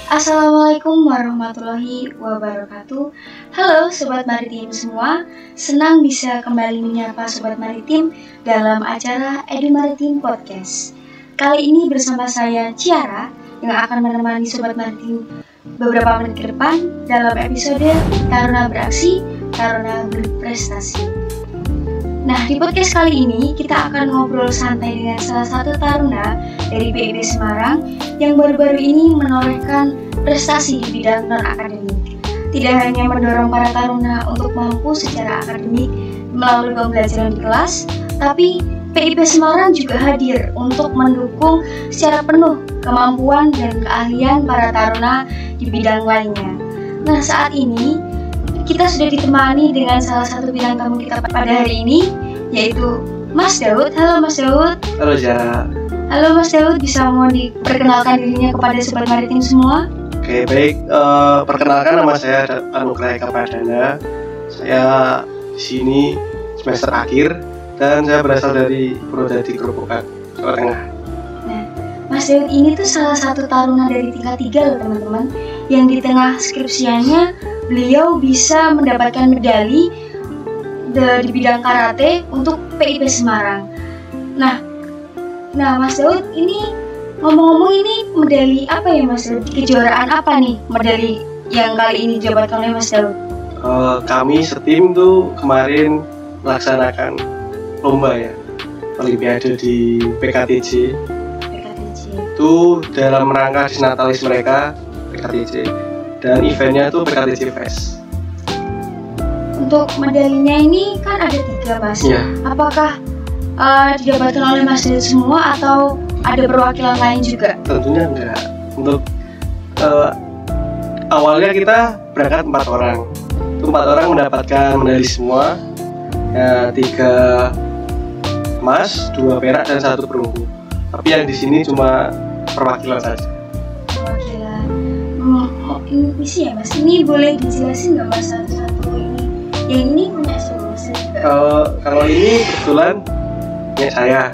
Assalamualaikum warahmatullahi wabarakatuh. Halo Sobat Maritim semua, senang bisa kembali menyapa Sobat Maritim dalam acara Edu Maritim Podcast. Kali ini bersama saya Ciara yang akan menemani Sobat Maritim beberapa menit ke depan dalam episode Taruna Beraksi, Taruna Berprestasi. Nah, di podcast kali ini kita akan ngobrol santai dengan salah satu taruna dari PIB Semarang yang baru-baru ini menorehkan prestasi di bidang non-akademik. Tidak hanya mendorong para taruna untuk mampu secara akademik melalui pembelajaran di kelas, tapi PIB Semarang juga hadir untuk mendukung secara penuh kemampuan dan keahlian para taruna di bidang lainnya. Nah, saat ini kita sudah ditemani dengan salah satu bintang tamu kita pada hari ini, yaitu Mas Daud. Halo Mas Daud. Halo Jara. Halo Mas Daud, bisa mau diperkenalkan dirinya kepada Sobat Maritim semua? Oke, baik. Perkenalkan, nama saya Anugrah Eka Pradana. Saya di sini semester akhir dan saya berasal dari Purwodadi Grobogan, Jawa Tengah. Nah, Mas Daud ini tuh salah satu taruna dari tingkat 3 loh teman-teman, yang di tengah skripsiannya beliau bisa mendapatkan medali di bidang karate untuk PIB Semarang. Nah Mas Daud, ini ngomong-ngomong, ini medali apa ya Mas Daud? Kejuaraan apa nih medali yang kali ini didapatkan oleh Mas Daud? Kami setim tuh kemarin melaksanakan lomba ya, Olimpiade di PKTJ. Itu dalam rangka disnatalis mereka PKTJ, dan eventnya tuh PKTJ Fest. Untuk medalinya ini kan ada 3 Mas. Ya. Apakah didapatkan oleh Mas Daud semua atau ada perwakilan lain juga? Tentunya enggak. Untuk awalnya kita berangkat 4 orang. Itu 4 orang mendapatkan medali semua. 3 emas, 2 perak dan 1 perunggu. Tapi yang di sini cuma perwakilan saja. Perwakilan. Ini misi ya Mas. Ini boleh dijelasin nggak Mas satu-satu ini? Yang ini punya siapa Mas juga? Kalau ini kebetulan punya saya.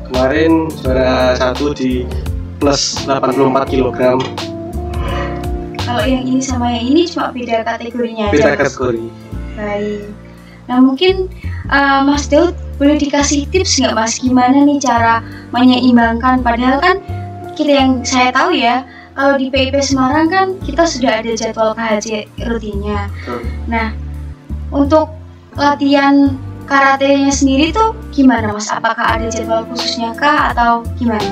Kemarin juara 1 di plus 84 kg. Kalau yang ini sama yang ini cuma beda kategorinya aja. Beda kategori. Baik. Nah mungkin Mas Daud boleh dikasih tips nggak Mas, gimana nih cara menyeimbangkan? Padahal kan kita yang saya tahu ya, kalau di PIB Semarang kan kita sudah ada jadwal KHJ rutinnya. Nah, untuk latihan karatenya sendiri tuh gimana Mas? Apakah ada jadwal khususnya kah atau gimana?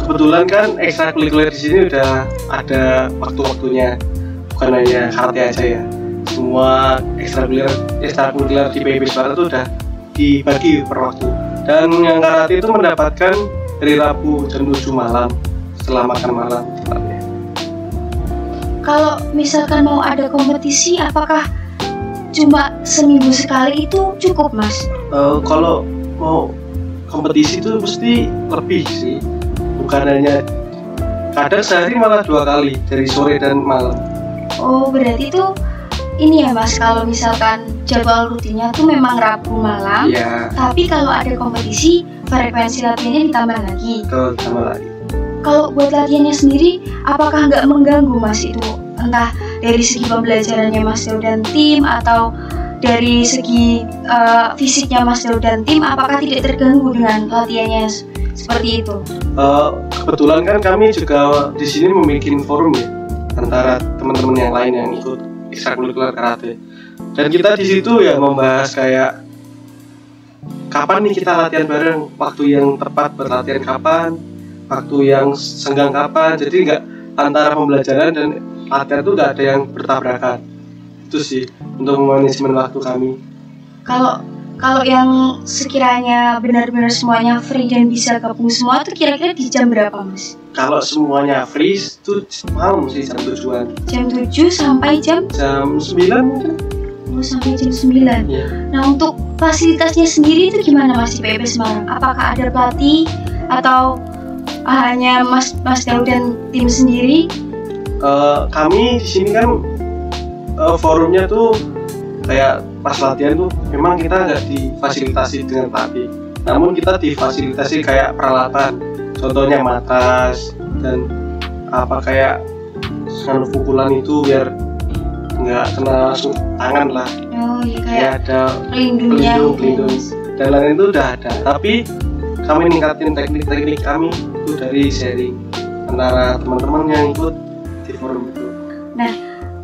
Kebetulan kan ekstrakurikuler di sini udah ada waktu-waktunya, bukan hanya karate aja ya. Semua ekstrakurikuler di PIB Semarang itu udah dibagi per waktu. Dan yang karate itu mendapatkan dari Rabu jam 7 malam setelah makan malam tepatnya. Kalau misalkan mau ada kompetisi, apakah cuma seminggu sekali itu cukup Mas? Kalau mau kompetisi itu mesti lebih sih, bukan hanya, kadang sehari malah 2 kali, dari sore dan malam. Oh, berarti itu ini ya Mas, kalau misalkan jadwal rutinnya tuh memang Rabu malam, ya. Tapi kalau ada kompetisi frekuensi latihannya ditambah lagi. Tambah lagi. Kalau buat latihannya sendiri, apakah nggak mengganggu Mas itu? Entah dari segi pembelajarannya Mas Daud dan tim, atau dari segi fisiknya Mas Daud dan tim, apakah tidak terganggu dengan latihannya seperti itu? Kebetulan kan kami juga di sini memiliki forum ya, antara teman-teman yang lain yang ikut ekstrakurikuler karate. Dan kita di situ ya membahas kayak kapan nih kita latihan bareng, waktu yang tepat berlatihan kapan, waktu yang senggang kapan. Jadi nggak, antara pembelajaran dan latihan itu nggak ada yang bertabrakan. Itu sih untuk manajemen waktu kami. Kalau yang sekiranya benar-benar semuanya free dan bisa gabung semua tuh kira-kira di jam berapa Mas? Kalau semuanya free itu malam sih, jam 7-an. Jam 7 sampai jam 9 mungkin. Sampai jam 9. Ya. Nah, untuk fasilitasnya sendiri itu gimana Mas di PIB Semarang? Apakah ada pelatih atau hanya Mas Daud dan tim sendiri? Kami di sini kan forumnya tuh kayak pas latihan tuh memang kita nggak difasilitasi dengan pelatih, namun kita difasilitasi kayak peralatan, contohnya matas dan kayak anu pukulan itu biar nggak kena langsung tangan lah. Oh iya, kayak Ya ada pelindung dan lain itu udah ada, tapi kami ningkatin teknik-teknik kami itu dari sharing antara teman-teman yang ikut di forum itu. Nah,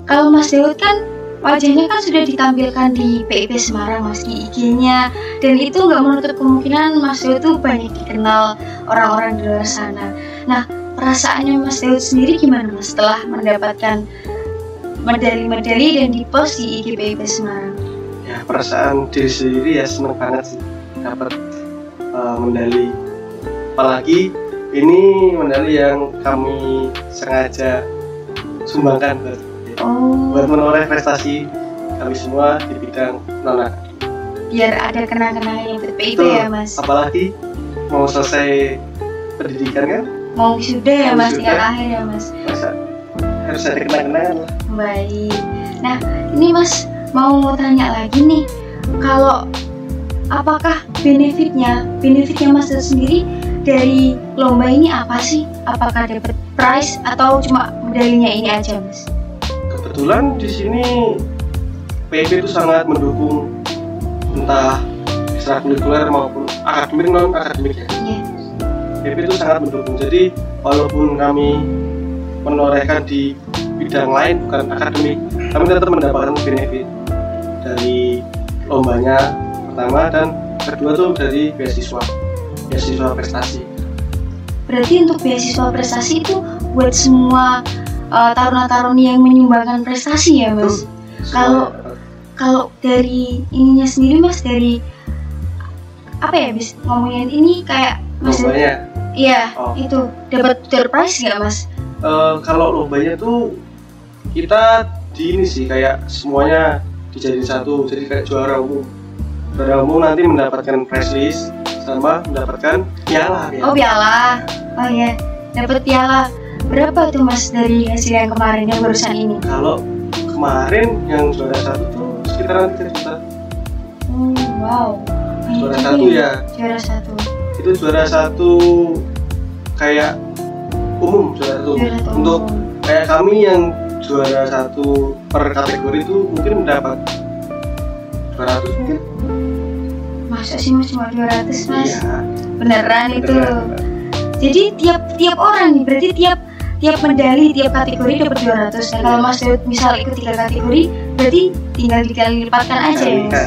kalau Mas Daud kan wajahnya kan sudah ditampilkan di PIP Semarang Mas, di IG-nya, dan itu nggak menutup kemungkinan Mas Daud tuh banyak dikenal orang-orang di luar sana. Nah, perasaannya Mas Daud sendiri gimana Mas setelah mendapatkan medali-medali dan dipost di IG PIP Semarang? Ya perasaan diri sendiri ya seneng banget sih dapat medali, apalagi ini medali yang kami sengaja sumbangkan buat menoreh prestasi kami semua di bidang non-akademik. Biar ada kenang-kenangan buat PIP ya Mas. Apalagi mau selesai pendidikan kan, mau wisuda ya Mas, tinggal akhir ya Mas. Masa harus ada kenang-kenangan lah. Baik. Nah, ini Mas mau tanya lagi nih, kalau apakah benefitnya Mas sendiri dari lomba ini apa sih? Apakah dapat prize atau cuma medalinya ini aja Mas? Kebetulan di sini PIP itu sangat mendukung entah ekstrakurikuler maupun akademik non akademik ya. Yeah. PIP itu sangat mendukung. Jadi walaupun kami menorehkan di bidang lain bukan akademik, kami tetap mendapatkan benefit dari lombanya pertama, dan kedua tuh dari beasiswa prestasi. Berarti untuk beasiswa prestasi itu buat semua taruna-taruni yang menyumbangkan prestasi ya Mas. Kalau dari ininya sendiri Mas, dari apa ya bis ngomongin ini kayak Mas lombanya? Iya, itu dapat prize nggak Mas? Kalau lombanya tuh kita di ini sih kayak semuanya dijadiin satu, jadi kayak juara umum nanti mendapatkan prize list sama mendapatkan piala. Oh piala, oh iya, dapat piala. Berapa tuh Mas dari hasil yang kemarin yang barusan ini? Kalau kemarin yang juara satu tuh sekitaran 3 juta. Wow. Juara satu ya. Juara satu. Itu juara satu kayak umum, juara satu. Untuk kayak kami yang juara satu per kategori itu mungkin mendapat 200 mungkin. Masa sih Mas cuma 200 Mas? Iya. Beneran itu. Jadi tiap orang nih, berarti tiap medali, tiap kategori dapat 200. Nah kalau Mas Daud misal ikut 3 kategori, berarti tinggal dikali lipatkan aja ya Mas?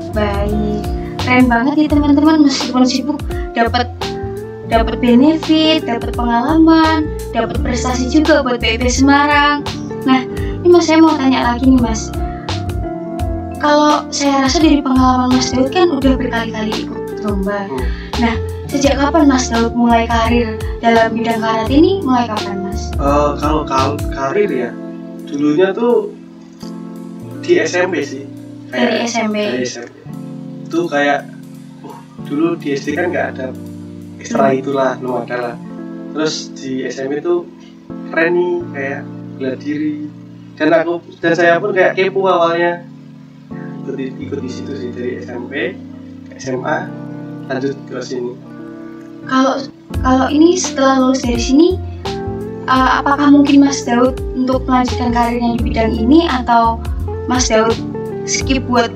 Baik, keren banget nih teman-teman, meskipun sibuk dapat benefit, dapat pengalaman, dapat prestasi juga buat PIP Semarang. Nah ini Mas, saya mau tanya lagi nih Mas, kalau saya rasa dari pengalaman Mas Daud kan udah berkali-kali ikut lomba. Nah, sejak kapan Mas Daud mulai karir dalam bidang karate ini? Mulai kapan Mas? Kalau karir ya, dulunya tuh di SMP sih. Dari SMP. Itu kayak, dulu di SD kan nggak ada ekstra itulah, belum ada lah. Terus di SMP tuh keren nih, kayak bela diri. Dan saya pun kayak kepo awalnya. Ikut di situ sih, dari SMP, SMA, lanjut ke sini. Kalau ini setelah lulus dari sini, apakah mungkin Mas Daud untuk melanjutkan karirnya di bidang ini, atau Mas Daud skip buat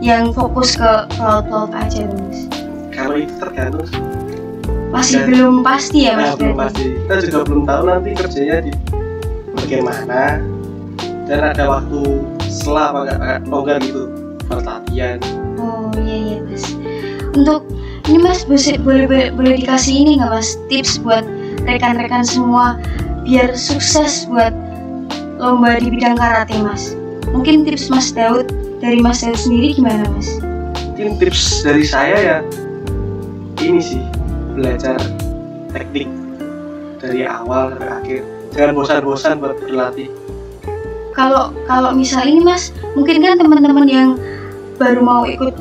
yang fokus ke laut aja Mas? Kalau itu tergantung. Masih belum pasti ya Mas? Belum pasti. Kita juga belum tahu nanti kerjanya di bagaimana, dan ada waktu setelah apa longgar gitu buat latihan. Oh iya Mas. Untuk ini Mas boleh dikasih ini nggak Mas, tips buat rekan-rekan semua biar sukses buat lomba di bidang karate Mas? Mungkin tips Mas Daud, dari Mas Daud sendiri gimana Mas? Mungkin tips dari saya ya ini sih, belajar teknik dari awal sampai akhir, jangan bosan-bosan buat berlatih. Kalau misal ini Mas, mungkin kan teman-teman yang baru mau ikut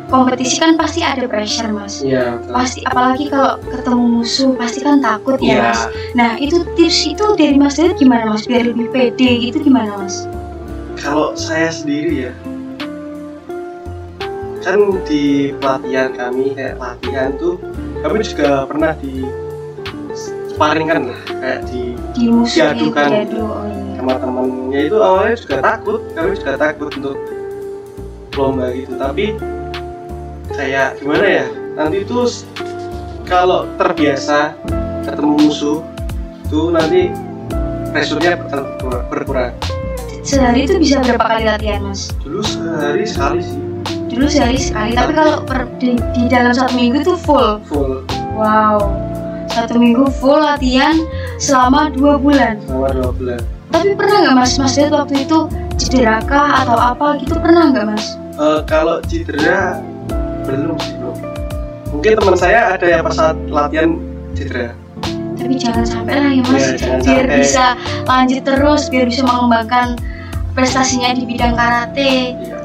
kompetisi kan pasti ada pressure Mas. Iya. Pasti, apalagi kalau ketemu musuh pasti kan takut ya Mas. Nah itu tips itu dari Mas Daud gimana Mas, biar lebih pede gitu gimana Mas? Kalau saya sendiri ya, kan di pelatihan kami, kayak latihan tuh kami juga pernah sparingan lah, kayak diadukan sama temennya. Itu awalnya juga takut, kami juga takut untuk lomba gitu, tapi kayak gimana ya, nanti tuh kalau terbiasa ketemu musuh itu nanti pressure-nya berkurang. Sehari itu bisa berapa kali latihan, Mas? Dulu sehari sekali sih. Tapi kalau di dalam 1 minggu tuh full. Wow, 1 minggu full latihan selama 2 bulan. Tapi pernah nggak Mas Daud waktu itu cedera kah atau apa gitu, pernah nggak Mas? Kalau cedera belum sih bro. Mungkin teman saya ada yang pas saat latihan cedera. Tapi jangan sampai lah ya Mas, biar sampai. Bisa lanjut terus, biar bisa mengembangkan prestasinya di bidang karate. Iya,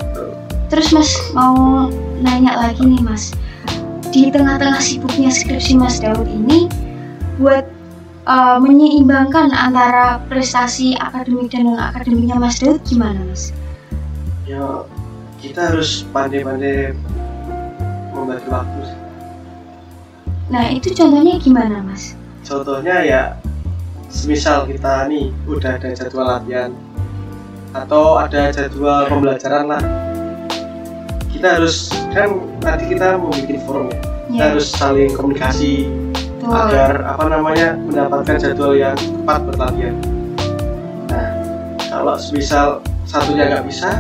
terus Mas mau nanya lagi nih Mas, di tengah-tengah sibuknya skripsi Mas Daud ini, buat menyeimbangkan antara prestasi akademik dan non-akademiknya Mas Daud gimana Mas? Ya kita harus pandai-pandai membagi waktu. Nah itu contohnya gimana Mas? Contohnya ya, semisal kita nih udah ada jadwal latihan atau ada jadwal pembelajaran lah, kita harus, kan nanti kita mau bikin forum ya, kita harus saling komunikasi. Betul. Agar mendapatkan jadwal yang tepat berlatihan. Nah kalau semisal satunya nggak bisa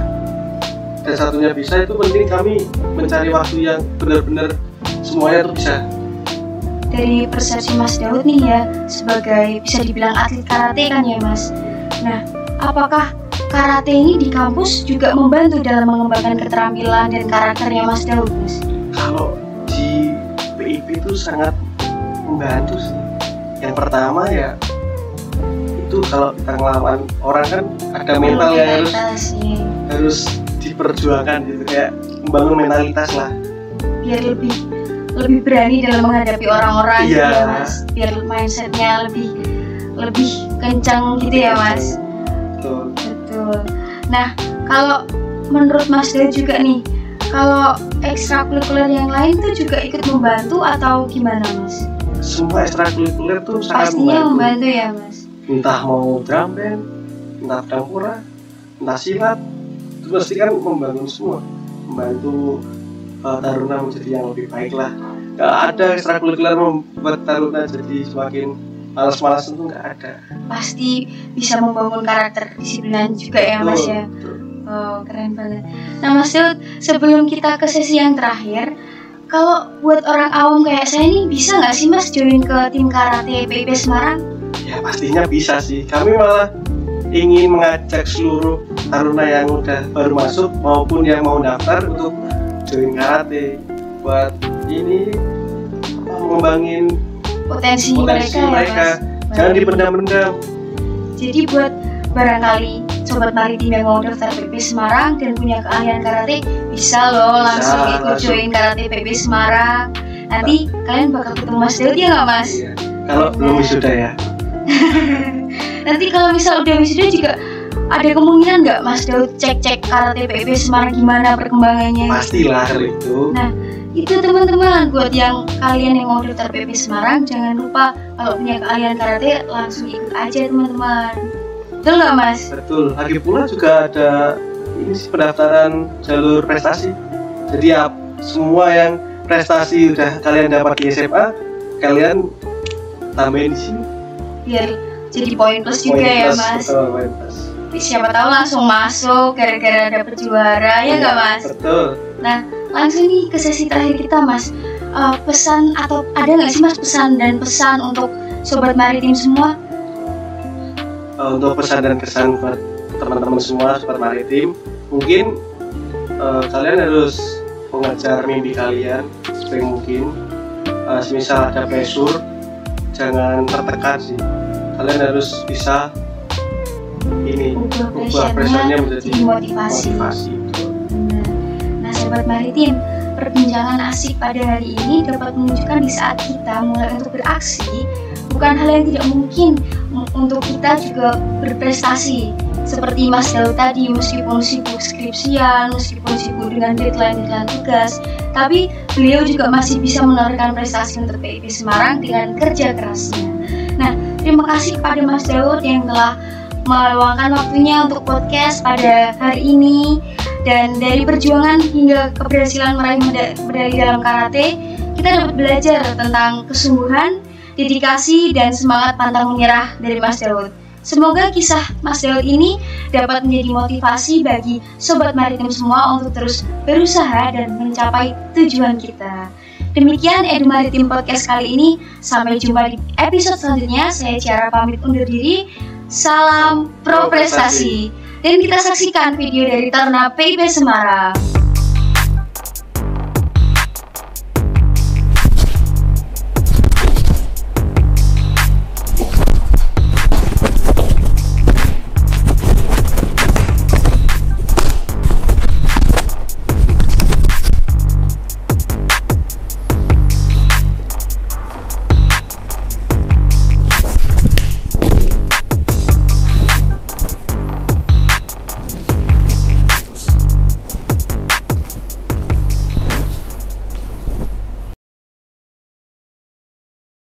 dan satunya bisa, itu penting kami mencari waktu yang benar-benar semuanya tuh bisa. Dari persepsi Mas Daud nih ya, sebagai bisa dibilang atlet karate kan ya Mas. Nah, apakah karate ini di kampus juga membantu dalam mengembangkan keterampilan dan karakternya Mas Daud, Mas? Kalau di PIP itu sangat membantu sih. Yang pertama ya, itu kalau kita ngelawan orang kan ada mental yang harus diperjuangkan gitu, kayak membangun mentalitas lah. Biar lebih berani dalam menghadapi orang-orang gitu ya Mas. Biar mindsetnya lebih kencang gitu ya Mas. Betul. Nah kalau menurut Mas Daud juga nih, kalau ekstrakurikuler yang lain tuh juga ikut membantu atau gimana Mas? Semua ekstrakurikuler tuh sangat membantu ya Mas. Entah mau drum band, entah campura, entah silat, itu pasti kan membangun semua, membantu taruna menjadi yang lebih baik lah. Gak ada ekstrakurikuler membuat taruna jadi semakin malas-malas, itu gak ada. Pasti bisa membangun karakter disiplinan juga ya Mas ya. Oh keren banget. Nah Mas Daud, sebelum kita ke sesi yang terakhir, kalau buat orang awam kayak saya nih, bisa nggak sih Mas join ke tim karate PIP Semarang? Ya pastinya bisa sih. Kami malah ingin mengajak seluruh taruna yang udah baru masuk maupun yang mau daftar untuk join karate, buat ini mengembangin potensi mereka. Jangan dipendam-pendam. Jadi buat barangkali sobat maritim yang mau daftar PIP Semarang dan punya keahlian karate, bisa loh langsung ikut join karate PIP Semarang. Nanti kalian bakal ketemu Mas Daud ya nggak Mas? Iya. Kalau belum wisuda ya. Nanti kalau misal udah wisuda juga ada kemungkinan nggak Mas Daud cek karate PIP Semarang gimana perkembangannya? Pastilah itu. Nah itu teman-teman, buat yang kalian yang mau daftar PIP Semarang, jangan lupa kalau punya keahlian karate langsung ikut aja teman-teman. Betul nggak Mas? Betul. Lagi pula juga ada ini sih, pendaftaran jalur prestasi. Jadi ya, semua yang prestasi udah kalian dapat di SMA, kalian tambahin di sini. Biar jadi poin plus juga ya Mas. Betul, poin plus. Siapa tahu langsung masuk gara-gara dapet juara ya nggak Mas? Betul. Nah langsung nih ke sesi terakhir kita Mas. Pesan atau ada nggak sih Mas pesan untuk sobat maritim semua? Untuk pesan dan kesan buat teman-teman semua sobat maritim, mungkin kalian harus mengejar mimpi kalian sebaik mungkin. Semisal ada pressure, jangan tertekan sih. Kalian harus bisa ubah pressure-nya menjadi motivasi. Nah sobat maritim, perbincangan asik pada hari ini dapat menunjukkan di saat kita mulai untuk beraksi, bukan hal yang tidak mungkin untuk kita juga berprestasi. Seperti Mas Daud tadi, meskipun sibuk skripsian, meskipun sibuk dengan deadline tugas, tapi beliau juga masih bisa menorehkan prestasi untuk PIP Semarang dengan kerja kerasnya. Nah, terima kasih kepada Mas Daud yang telah meluangkan waktunya untuk podcast pada hari ini. Dan dari perjuangan hingga keberhasilan meraih medali dalam karate, kita dapat belajar tentang kesungguhan, dedikasi, dan semangat pantang menyerah dari Mas Daud. Semoga kisah Mas Daud ini dapat menjadi motivasi bagi Sobat Maritim semua untuk terus berusaha dan mencapai tujuan kita. Demikian Edu Maritim Podcast kali ini. Sampai jumpa di episode selanjutnya. Saya Ciara pamit undur diri. Salam pro prestasi. Dan kita saksikan video dari Taruna PIP Semarang.